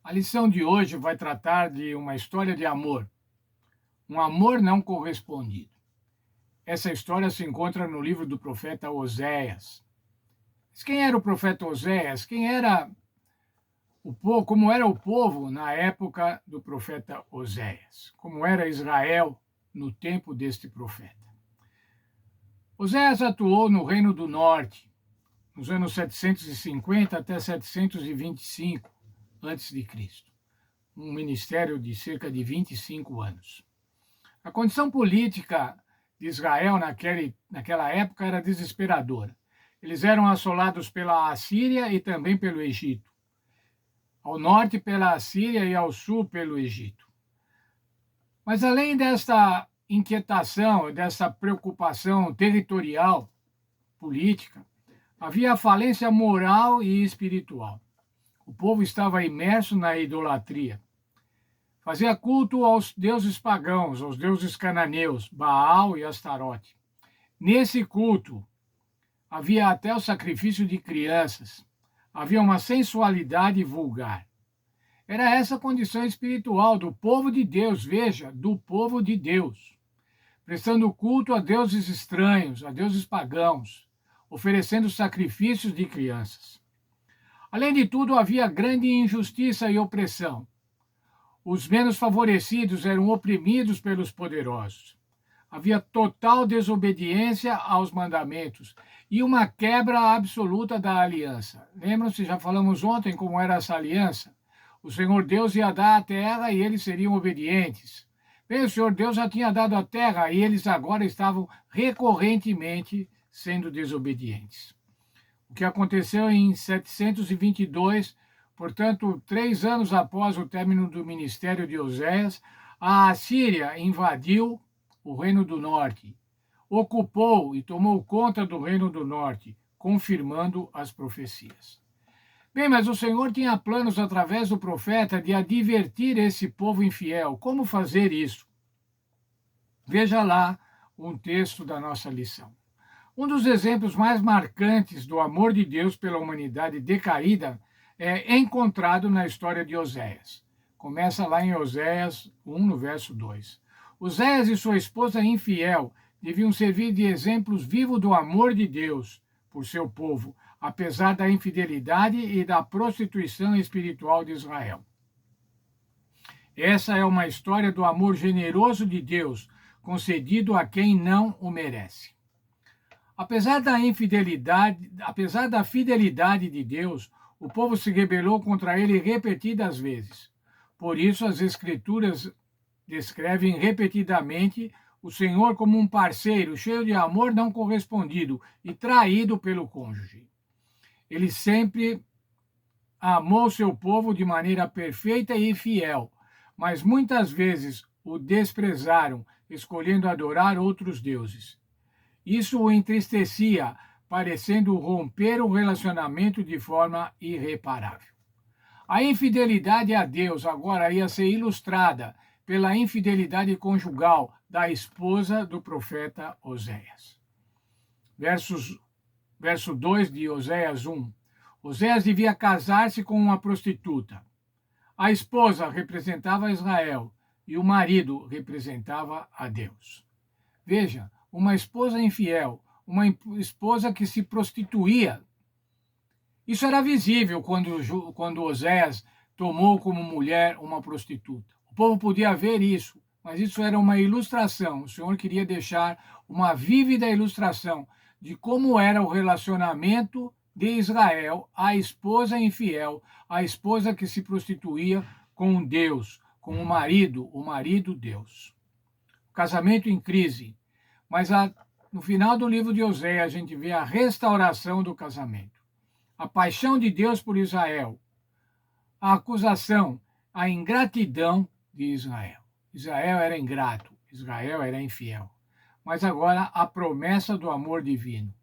A lição de hoje vai tratar de uma história de amor, um amor não correspondido. Essa história se encontra no livro do profeta Oséias. Mas quem era o profeta Oséias? Quem era o povo? Como era o povo na época do profeta Oséias? Como era Israel no tempo deste profeta? Oséias atuou no Reino do Norte, nos anos 750 até 725 a.C., um ministério de cerca de 25 anos. A condição política de Israel naquela época era desesperadora. Eles eram assolados pela Assíria e também pelo Egito. Ao norte pela Assíria e ao sul pelo Egito. Mas além desta inquietação, dessa preocupação territorial, política, havia a falência moral e espiritual. O povo estava imerso na idolatria. Fazia culto aos deuses pagãos, aos deuses cananeus, Baal e Astarote. Nesse culto, havia até o sacrifício de crianças. Havia uma sensualidade vulgar. Era essa a condição espiritual do povo de Deus, veja, do povo de Deus. Prestando culto a deuses estranhos, a deuses pagãos, oferecendo sacrifícios de crianças. Além de tudo, havia grande injustiça e opressão. Os menos favorecidos eram oprimidos pelos poderosos. Havia total desobediência aos mandamentos e uma quebra absoluta da aliança. Lembram-se, já falamos ontem como era essa aliança? O Senhor Deus ia dar a terra e eles seriam obedientes. Bem, o Senhor Deus já tinha dado a terra e eles agora estavam recorrentemente sendo desobedientes. O que aconteceu em 722, portanto, 3 anos após o término do ministério de Oséias, a Assíria invadiu o Reino do Norte, ocupou e tomou conta do Reino do Norte, confirmando as profecias. Bem, mas o Senhor tinha planos através do profeta de advertir esse povo infiel. Como fazer isso? Veja lá um texto da nossa lição. Um dos exemplos mais marcantes do amor de Deus pela humanidade decaída é encontrado na história de Oséias. Começa lá em Oséias 1, no verso 2. Oséias e sua esposa infiel deviam servir de exemplos vivos do amor de Deus por seu povo, apesar da infidelidade e da prostituição espiritual de Israel. Essa é uma história do amor generoso de Deus, concedido a quem não o merece. Apesar da fidelidade de Deus, o povo se rebelou contra ele repetidas vezes. Por isso, as Escrituras descrevem repetidamente o Senhor como um parceiro cheio de amor não correspondido e traído pelo cônjuge. Ele sempre amou seu povo de maneira perfeita e fiel, mas muitas vezes o desprezaram, escolhendo adorar outros deuses. Isso o entristecia, parecendo romper o relacionamento de forma irreparável. A infidelidade a Deus agora ia ser ilustrada pela infidelidade conjugal da esposa do profeta Oséias. Verso 2 de Oséias 1. Oséias devia casar-se com uma prostituta. A esposa representava Israel e o marido representava a Deus. Veja, uma esposa infiel, uma esposa que se prostituía. Isso era visível quando Oséias tomou como mulher uma prostituta. O povo podia ver isso, mas isso era uma ilustração. O Senhor queria deixar uma vívida ilustração de como era o relacionamento de Israel, a esposa infiel, a esposa que se prostituía com Deus, com o marido Deus. O casamento em crise. Mas no final do livro de Oséias, a gente vê a restauração do casamento. A paixão de Deus por Israel. A acusação, a ingratidão de Israel. Israel era ingrato, Israel era infiel. Mas agora a promessa do amor divino.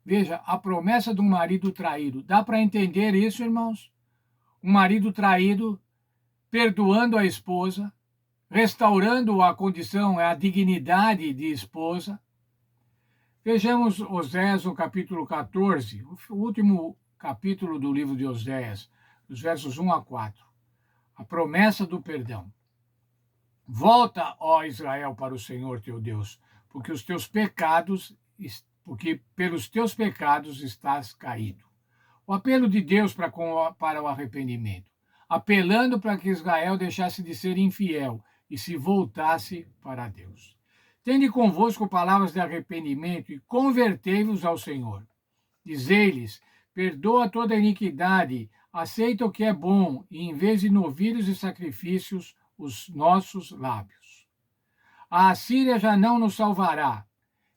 Veja, a promessa de um marido traído. Dá para entender isso, irmãos? Um marido traído, perdoando a esposa, restaurando a condição, a dignidade de esposa. Vejamos Oséias no capítulo 14, o último capítulo do livro de Oséias, dos versos 1 a 4. a promessa do perdão. Volta, ó Israel, para o Senhor teu Deus, porque pelos teus pecados estás caído. O apelo de Deus para o arrependimento, apelando para que Israel deixasse de ser infiel e se voltasse para Deus. Tende convosco palavras de arrependimento e convertei-vos ao Senhor. Dizei-lhes: perdoa toda iniquidade, aceita o que é bom, e em vez de novilhos e sacrifícios, os nossos lábios. A Assíria já não nos salvará.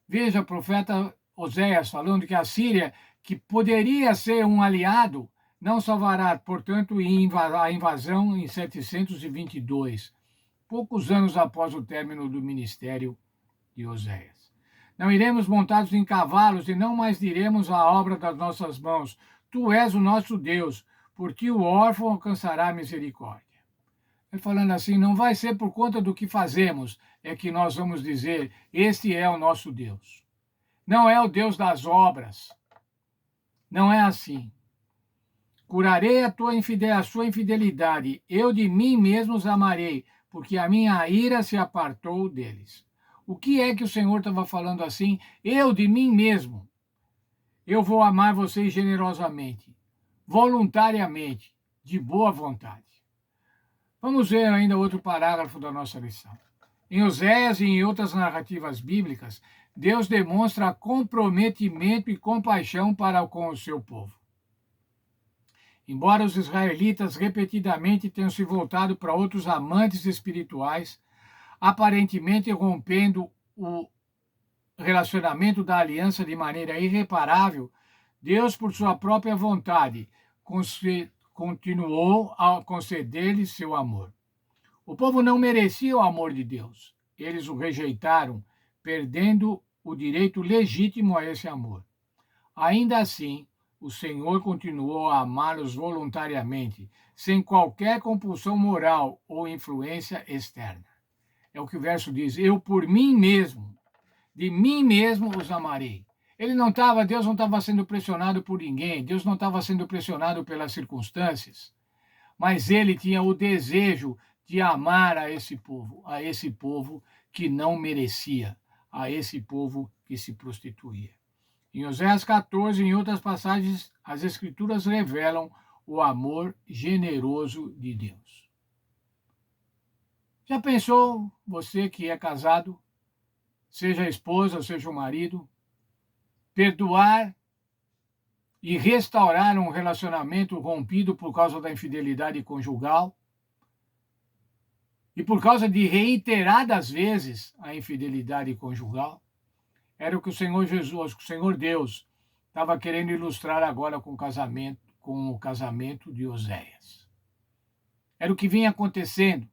Veja, o profeta Oséias falando que a Síria, que poderia ser um aliado, não salvará, portanto, a invasão em 722, poucos anos após o término do ministério de Oséias. Não iremos montados em cavalos e não mais diremos a obra das nossas mãos: tu és o nosso Deus, por ti o órfão alcançará misericórdia. Ele falando assim, não vai ser por conta do que fazemos, é que nós vamos dizer, este é o nosso Deus. Não é o Deus das obras. Não é assim. Curarei a sua infidelidade, eu de mim mesmo os amarei, porque a minha ira se apartou deles. O que é que o Senhor estava falando assim? Eu de mim mesmo. Eu vou amar vocês generosamente, voluntariamente, de boa vontade. Vamos ver ainda outro parágrafo da nossa lição. Em Oséias e em outras narrativas bíblicas, Deus demonstra comprometimento e compaixão para com o seu povo. Embora os israelitas repetidamente tenham se voltado para outros amantes espirituais, aparentemente rompendo o relacionamento da aliança de maneira irreparável, Deus, por sua própria vontade, continuou a conceder-lhes seu amor. O povo não merecia o amor de Deus. Eles o rejeitaram, perdendo o direito legítimo a esse amor. Ainda assim, o Senhor continuou a amá-los voluntariamente, sem qualquer compulsão moral ou influência externa. É o que o verso diz: eu por mim mesmo, de mim mesmo os amarei. Deus não estava sendo pressionado por ninguém, Deus não estava sendo pressionado pelas circunstâncias, mas ele tinha o desejo de amar a esse povo que não merecia, a esse povo que se prostituía. Em Oséias 14, em outras passagens, as Escrituras revelam o amor generoso de Deus. Já pensou, você que é casado, seja a esposa, ou seja o marido, perdoar e restaurar um relacionamento rompido por causa da infidelidade conjugal e por causa de reiteradas vezes a infidelidade conjugal? Era o que o Senhor Jesus, o Senhor Deus, estava querendo ilustrar agora com o casamento de Oséias. Era o que vinha acontecendo.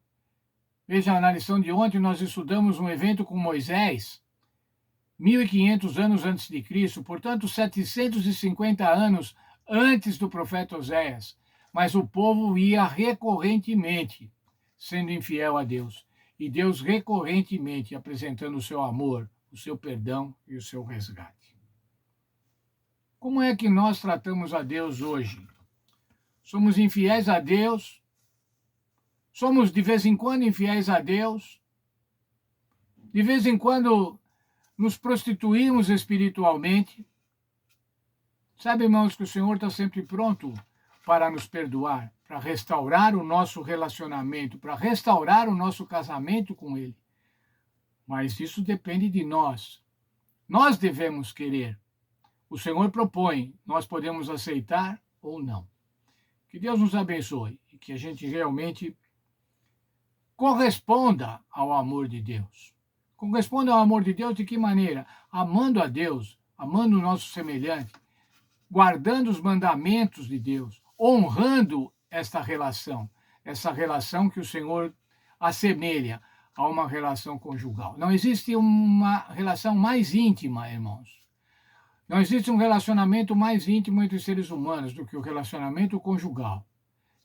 Veja, na lição de ontem nós estudamos um evento com Moisés, 1500 anos antes de Cristo, portanto 750 anos antes do profeta Oséias, mas o povo ia recorrentemente sendo infiel a Deus, e Deus recorrentemente apresentando o seu amor, o seu perdão e o seu resgate. Como é que nós tratamos a Deus hoje? Somos infiéis a Deus? Somos de vez em quando infiéis a Deus? De vez em quando nos prostituímos espiritualmente? Sabe, irmãos, que o Senhor está sempre pronto para nos perdoar, para restaurar o nosso relacionamento, para restaurar o nosso casamento com Ele. Mas isso depende de nós. Nós devemos querer. O Senhor propõe, nós podemos aceitar ou não. Que Deus nos abençoe e que a gente realmente corresponda ao amor de Deus. Corresponda ao amor de Deus de que maneira? Amando a Deus, amando o nosso semelhante, guardando os mandamentos de Deus, honrando essa relação que o Senhor assemelha a uma relação conjugal. Não existe uma relação mais íntima, irmãos. Não existe um relacionamento mais íntimo entre seres humanos do que o relacionamento conjugal.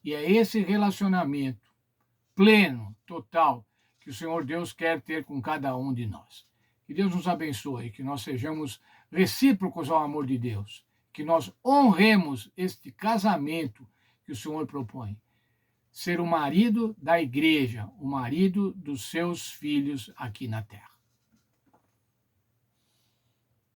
E é esse relacionamento pleno, total, que o Senhor Deus quer ter com cada um de nós. Que Deus nos abençoe, que nós sejamos recíprocos ao amor de Deus, que nós honremos este casamento que o Senhor propõe. ser o marido da igreja, o marido dos seus filhos aqui na terra.